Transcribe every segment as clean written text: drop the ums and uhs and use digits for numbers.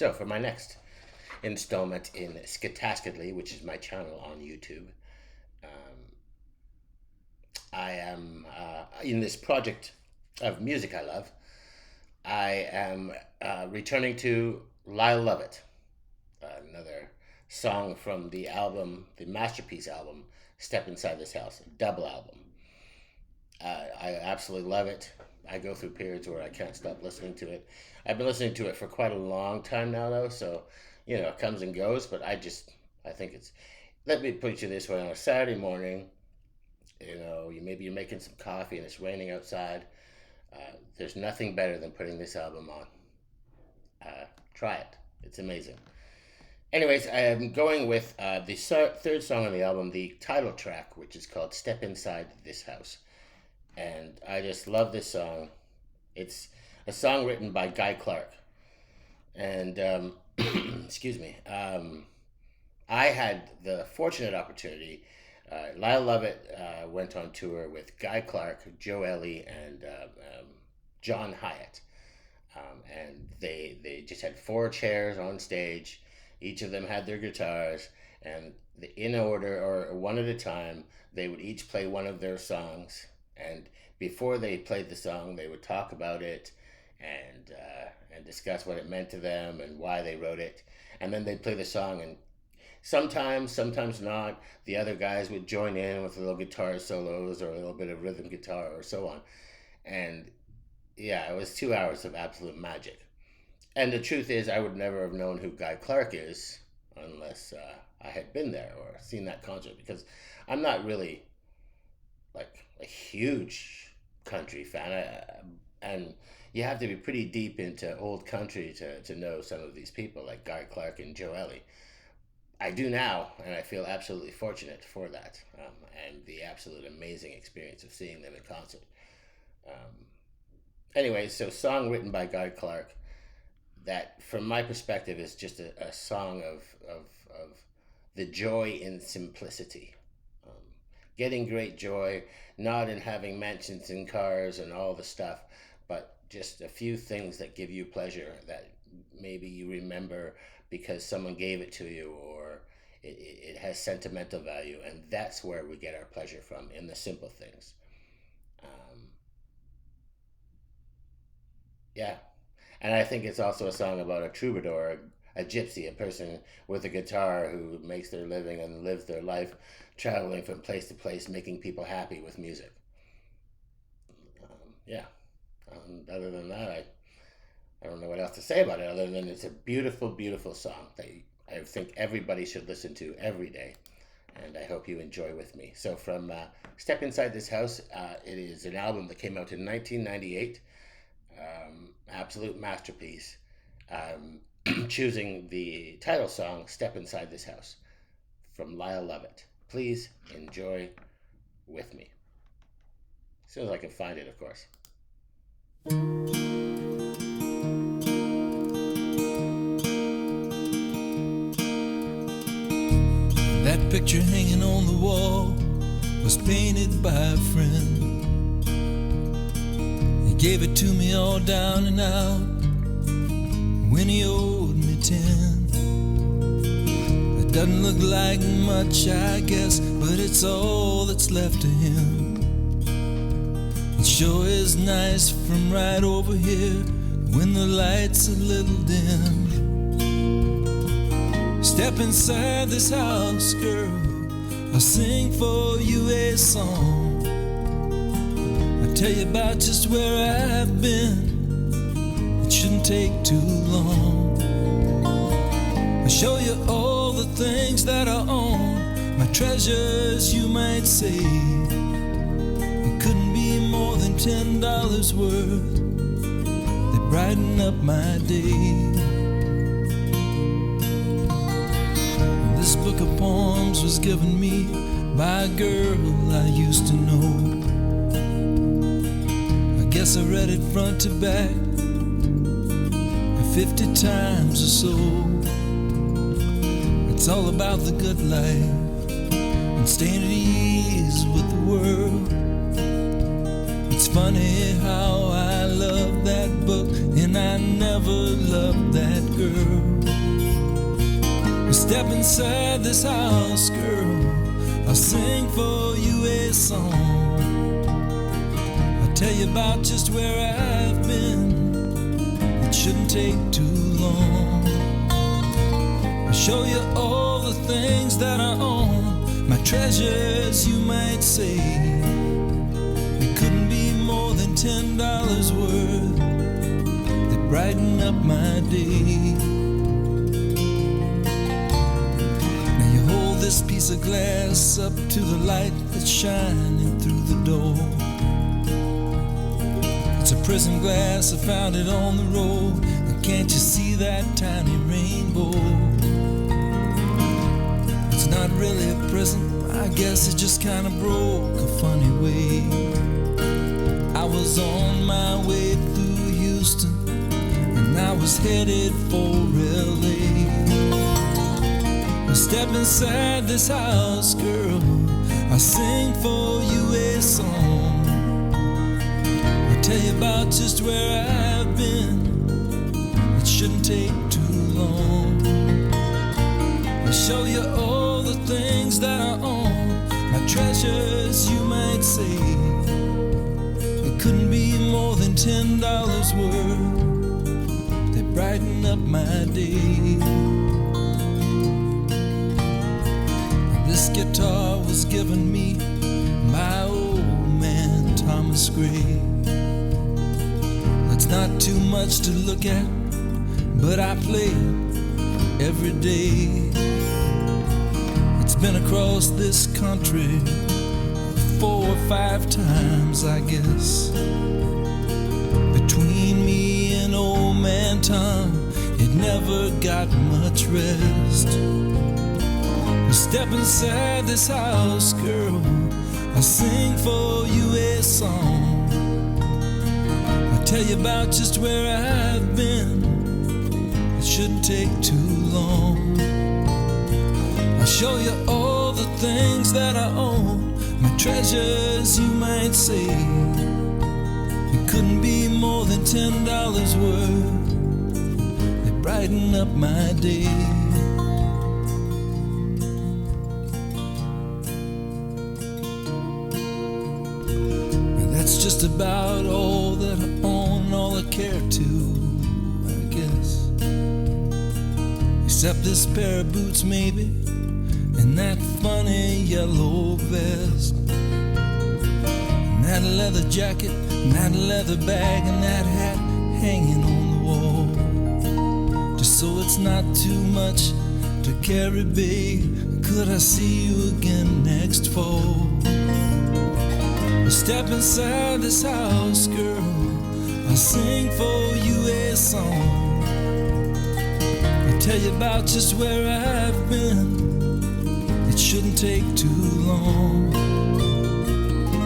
So, for my next installment in Skatastically, which is my channel on YouTube, um, I am in this project of music I love. I am returning to "LYLE Love It," another song from the album, the masterpiece album, Step Inside This House, double album. I absolutely love it. I go through periods where I can't stop listening to it. I've been listening to it for quite a long time now, though, so it comes and goes. But I think it's. Let me put you this way: on a Saturday morning, maybe you're making some coffee and it's raining outside. There's nothing better than putting this album on. Try it; it's amazing. Anyways, I am going with the third song on the album, the title track, which is called "Step Inside This House." And I just love this song. It's a song written by Guy Clark. And, excuse me, I had the fortunate opportunity. Lyle Lovett went on tour with Guy Clark, Joe Ellie, and John Hyatt. And they just had four chairs on stage. Each of them had their guitars. And in order, or one at a time, they would each play one of their songs. And before they played the song, they would talk about it and discuss what it meant to them and why they wrote it. And then they'd play the song, and sometimes not. The other guys would join in with little guitar solos or a little bit of rhythm guitar or so on. And yeah, it was 2 hours of absolute magic. And the truth is, I would never have known who Guy Clark is unless I had been there or seen that concert, because I'm not really like a huge country fan, and you have to be pretty deep into old country to know some of these people like Guy Clark and Joe Ellie. I do now, and I feel absolutely fortunate for that, and the absolute amazing experience of seeing them in concert. Anyway, so song written by Guy Clark that, from my perspective, is just a song of the joy in simplicity. Getting great joy, not in having mansions and cars and all the stuff, but just a few things that give you pleasure that maybe you remember because someone gave it to you, or it has sentimental value, and that's where we get our pleasure from, in the simple things. Yeah, and I think it's also a song about a troubadour, a gypsy, a person with a guitar who makes their living and lives their life traveling from place to place, making people happy with music. Yeah. Other than that, I don't know what else to say about it, other than it's a beautiful, beautiful song that I think everybody should listen to every day. And I hope you enjoy with me. So from Step Inside This House, it is an album that came out in 1998. Absolute masterpiece. Choosing the title song, Step Inside This House, from "LYLE Love-It." Please enjoy with me. As soon as I can find it, of course. That picture hanging on the wall was painted by a friend. He gave it to me all down and out when he owed me 10. It doesn't look like much, I guess, but it's all that's left of him. It sure is nice from right over here when the light's a little dim. Step inside this house, girl, I'll sing for you a song. I'll tell you about just where I've been. It shouldn't take too long. I'll show you all the things that I own, my treasures you might say. It couldn't be more than $10 worth. They brighten up my day. This book of poems was given me by a girl I used to know. I guess I read it front to back 50 times or so. It's all about the good life and staying at ease with the world. It's funny how I love that book and I never loved that girl. Step inside this house, girl. I'll sing for you a song. I'll tell you about just where I've been. It shouldn't take too long. I'll show you all the things that I own, my treasures, you might say. It couldn't be more than $10 worth. They brighten up my day. This piece of glass up to the light that's shining through the door. It's a prism glass, I found it on the road. And can't you see that tiny rainbow? It's not really a prism, I guess it just kinda broke a funny way. I was on my way through Houston, and I was headed for LA. Step inside this house, girl. I'll sing for you a song. I'll tell you about just where I've been. It shouldn't take too long. I'll show you all the things that I own, my treasures, you might say. It couldn't be more than $10 worth. They brighten up my day. This guitar was given me by old man Thomas Gray. It's not too much to look at, but I play it every day. It's been across this country 4 or 5 times, I guess. Between me and old man Tom, it never got much rest. Step inside this house, girl. I'll sing for you a song. I'll tell you about just where I've been. It shouldn't take too long. I'll show you all the things that I own, my treasures, you might say. It couldn't be more than $10 worth. They brighten up my day. Just about all that I own, all I care to, I guess. Except this pair of boots, maybe, and that funny yellow vest, and that leather jacket, and that leather bag, and that hat hanging on the wall. Just so it's not too much to carry, babe, could I see you again next fall? Step inside this house, girl. I'll sing for you a song. I'll tell you about just where I've been. It shouldn't take too long.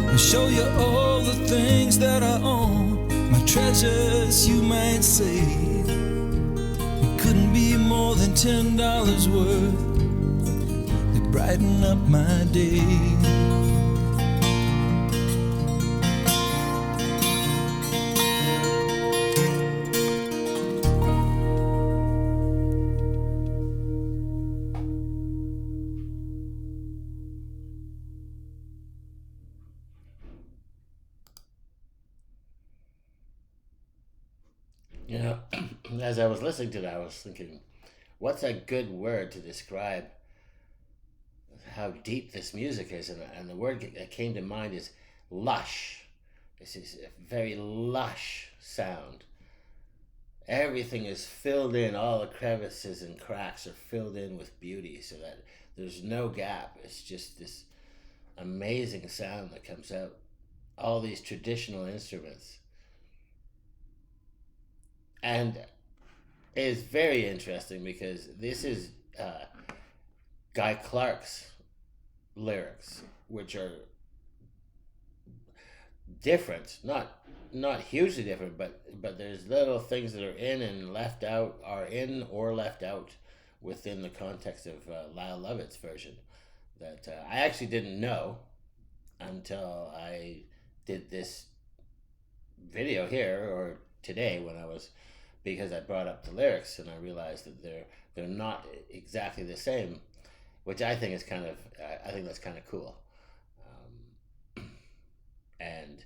I'll show you all the things that I own, my treasures, you might say. It couldn't be more than $10 worth. They brighten up my day. You know, as I was listening to that, I was thinking, what's a good word to describe how deep this music is? And the word that came to mind is lush. This is a very lush sound. Everything is filled in, all the crevices and cracks are filled in with beauty so that there's no gap. It's just this amazing sound that comes out. All these traditional instruments. And it's very interesting because this is Guy Clark's lyrics, which are different, not hugely different, but there's little things that are in and left out, are in or left out within the context of Lyle Lovett's version that I actually didn't know until I did this video here, or today when I was because I brought up the lyrics and I realized that they're not exactly the same, which I think is kind of I think that's kind of cool. And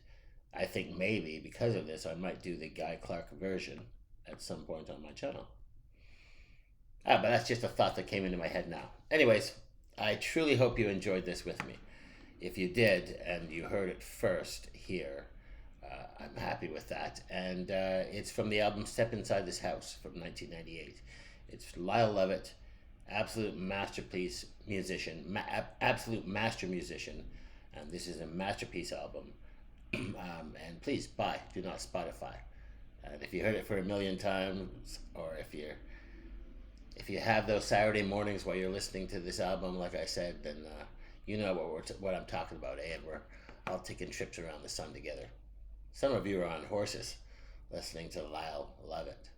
I think maybe because of this, I might do the Guy Clark version at some point on my channel. But that's just a thought that came into my head now. Anyways, I truly hope you enjoyed this with me. If you did and you heard it first here, I'm happy with that. And it's from the album Step Inside This House from 1998. It's LYLE LOVVET, absolute masterpiece musician, absolute master musician. And this is a masterpiece album. And please buy, do not Spotify. And if you heard it for a million times, or if you have those Saturday mornings while you're listening to this album, like I said, then you know what I'm talking about, eh? And we're all taking trips around the sun together. Some of you are on horses listening to LYLE LOVVET.